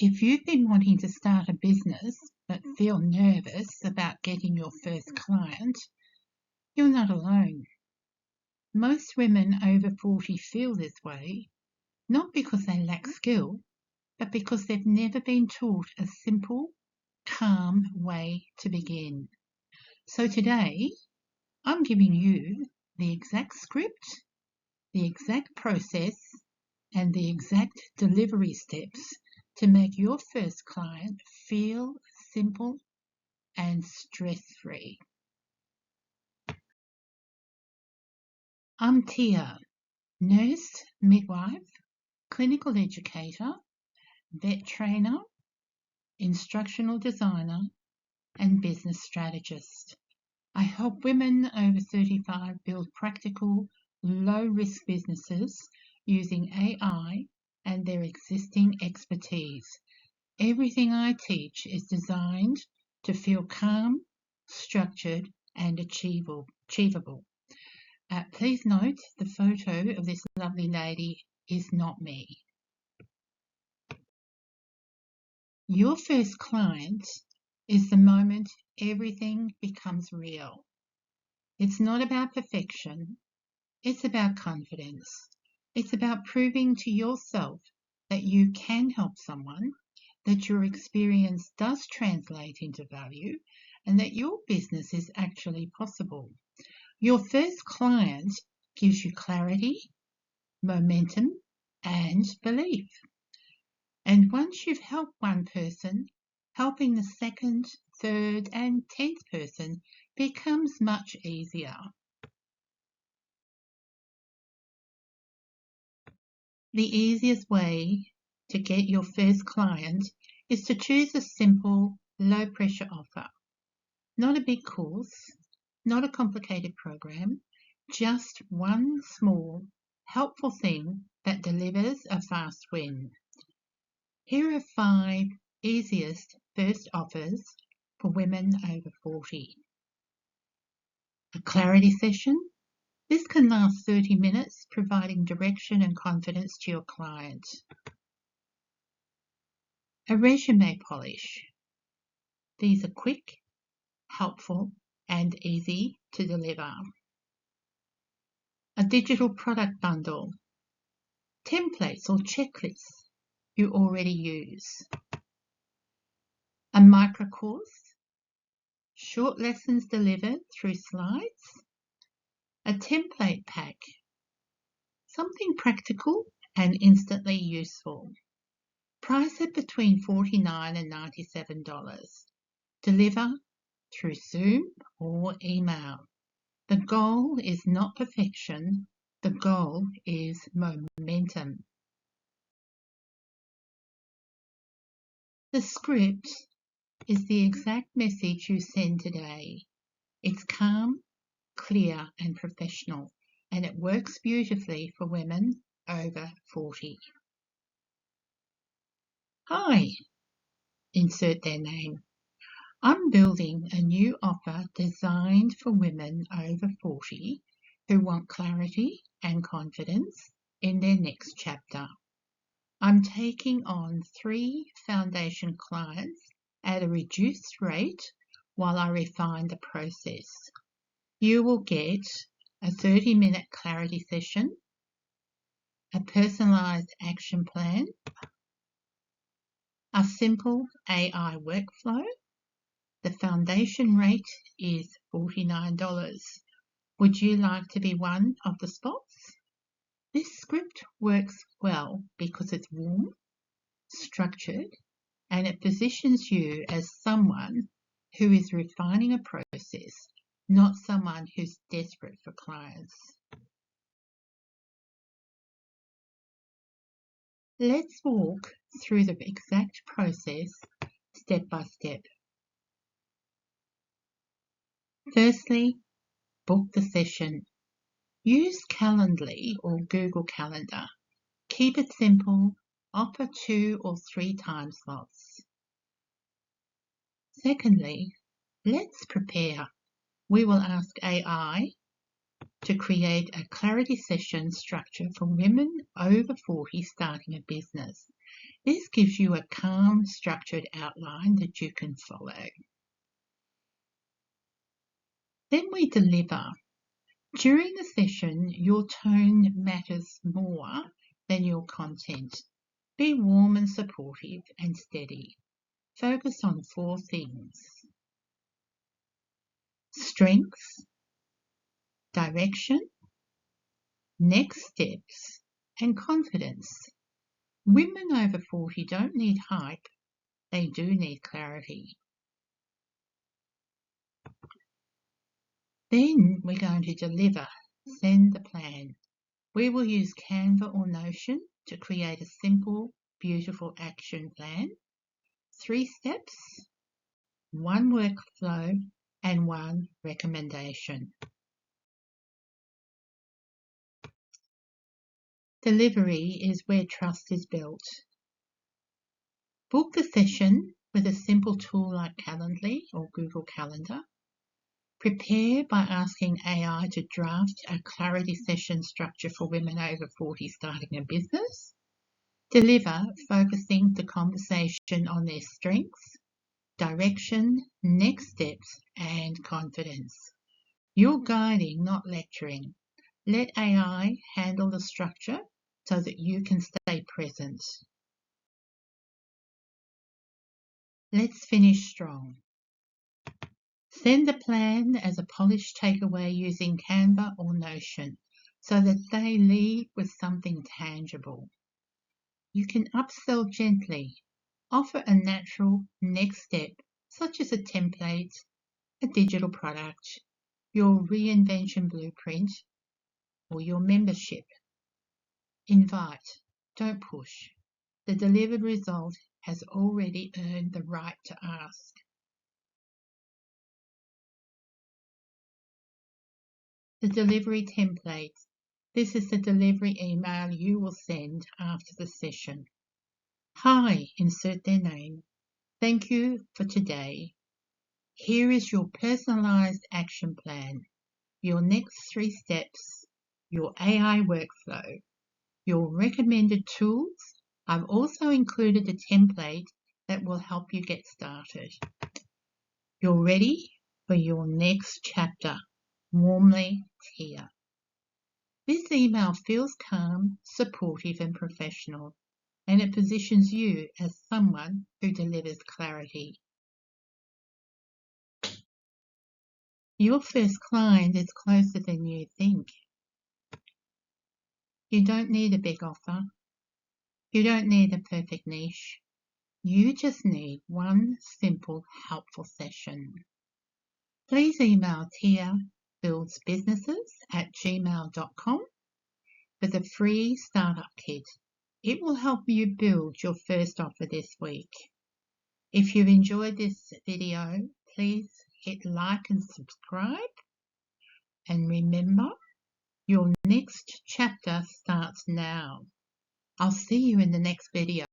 If you've been wanting to start a business but feel nervous about getting your first client, you're not alone. Most women over 40 feel this way, not because they lack skill, but because they've never been taught a simple, calm way to begin. So today, I'm giving you the exact script, the exact process, and the exact delivery steps to make your first client feel simple and stress-free. I'm Tia, nurse, midwife, clinical educator, vet trainer, instructional designer, and business strategist. I help women over 35 build practical, low-risk businesses using AI and their existing expertise. Everything I teach is designed to feel calm, structured, and achievable. Please note the photo of this lovely lady is not me. Your first client is the moment everything becomes real. It's not about perfection. It's about confidence. It's about proving to yourself that you can help someone, that your experience does translate into value, and that your business is actually possible. Your first client gives you clarity, momentum, and belief. And once you've helped one person, helping the second, third, and 10th person becomes much easier. The easiest way to get your first client is to choose a simple, low-pressure offer. Not a big course, not a complicated program, just one small, helpful thing that delivers a fast win. Here are 5 easiest first offers for women over 40. A clarity session. This can last 30 minutes, providing direction and confidence to your client. A resume polish. These are quick, helpful, and easy to deliver. A digital product bundle. Templates or checklists you already use. A micro course. Short lessons delivered through slides. A template pack. Something practical and instantly useful. Price it between $49 and $97. Deliver through Zoom or email. The goal is not perfection, the goal is momentum. The script is the exact message you send today. It's calm, clear, and professional, and it works beautifully for women over 40. Hi, insert their name. I'm building a new offer designed for women over 40 who want clarity and confidence in their next chapter. I'm taking on 3 foundation clients at a reduced rate while I refine the process. You will get a 30-minute clarity session, a personalized action plan, a simple AI workflow. The foundation rate is $49. Would you like to be one of the spots? This script works well because it's warm, structured, and it positions you as someone who is refining a process, not someone who's desperate for clients. Let's walk through the exact process step by step. Firstly, book the session. Use Calendly or Google Calendar. Keep it simple. Offer 2 or 3 time slots. Secondly, let's prepare. We will ask AI to create a clarity session structure for women over 40 starting a business. This gives you a calm, structured outline that you can follow. Then we deliver. During the session, your tone matters more than your content. Be warm and supportive and steady. Focus on 4 things: strengths, direction, next steps, and confidence. Women over 40 don't need hype, they do need clarity. Then we're going to deliver. Send the plan. We will use Canva or Notion to create a simple, beautiful action plan. 3 steps, 1 workflow, and 1 recommendation. Delivery is where trust is built. Book the session with a simple tool like Calendly or Google Calendar. Prepare by asking AI to draft a clarity session structure for women over 40 starting a business. Deliver, focusing the conversation on their strengths, direction, next steps, and confidence. You're guiding, not lecturing. Let AI handle the structure so that you can stay present. Let's finish strong. Send the plan as a polished takeaway using Canva or Notion so that they leave with something tangible. You can upsell gently. Offer a natural next step, such as a template, a digital product, your reinvention blueprint, or your membership. Invite, don't push. The delivered result has already earned the right to ask. The delivery template. This is the delivery email you will send after the session. Hi, insert their name. Thank you for today. Here is your personalized action plan, your next 3 steps, your AI workflow, your recommended tools. I've also included a template that will help you get started. You're ready for your next chapter. Warmly, Tia. This email feels calm, supportive, and professional, and it positions you as someone who delivers clarity. Your first client is closer than you think. You don't need a big offer. You don't need a perfect niche. You just need 1 simple, helpful session. Please email tiabuildsbusinesses@gmail.com with a free startup kit. It will help you build your first offer this week. If you've enjoyed this video, please hit like and subscribe. And remember, your next chapter starts now. I'll see you in the next video.